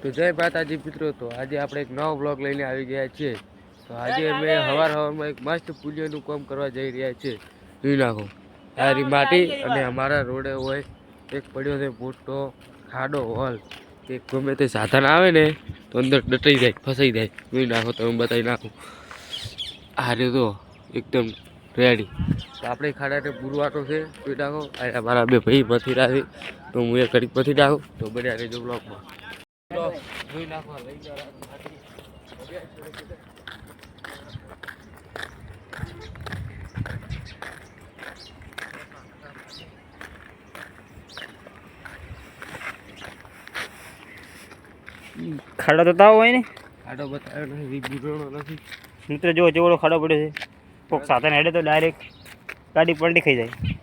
તો જય માતાજી મિત્રો, તો આજે આપણે એક નવો બ્લોગ લઈને આવી ગયા છીએ। તો આજે અમે હવારમાં એક મસ્ત પુલિયાનું કામ કરવા જઈ રહ્યા છીએ। જોઈ નાખો સારી માટી અને અમારા રોડે હોય એક પડ્યો છે મોટો ખાડો હોલ, કે ગમે તે સાધન આવે ને તો અંદર દટાઈ જાય, ફસાઈ જાય। જોઈ નાખો, તમે બતાવી નાખો। આ રહ્યો તો એકદમ રેડી। તો આપણે ખાડાને પૂરવાટો છે, જોઈ નાખો। અમારા બે ભાઈ પથી રાખી, તો હું એ ઘડીક પથી નાખું। તો બન્યા રહેજો બ્લોગમાં। જોઈ નાખો ખાડો તો તાવ હોય ને, ખાડો બતાવ્યો નથી, બુરણો નથી મિત્ર। જો જેવડો ખાડો પડ્યો છે, કોઈક સાધન હેડે તો ડાયરેક્ટ ગાડી પલટી ખાઈ જાય।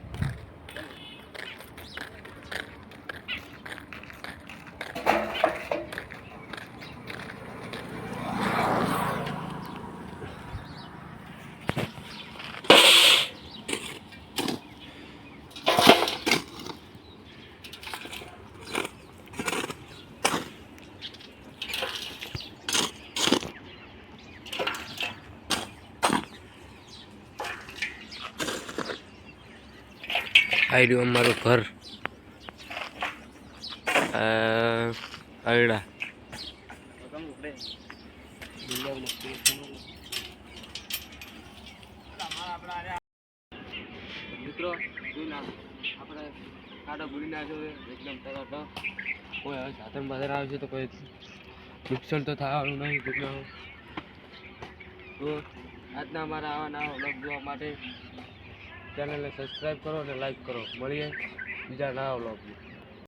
આ રહ્યું અમારું ઘર, અરડા મિત્રો। જોઈ નાખો આપણે ખાડો ભૂલી નાખ્યો છે એકદમ તરત। કોઈ હવે સાધન બાધન આવશે તો કોઈ નુકસાન તો થવાનું નહીં। મિત્રો તો આજના અમારા આવા નવા બ્લોગ જોવા માટે ચેનલને સબસ્ક્રાઈબ કરો અને લાઈક કરો। મળીએ બીજા નવા બ્લોગમાં।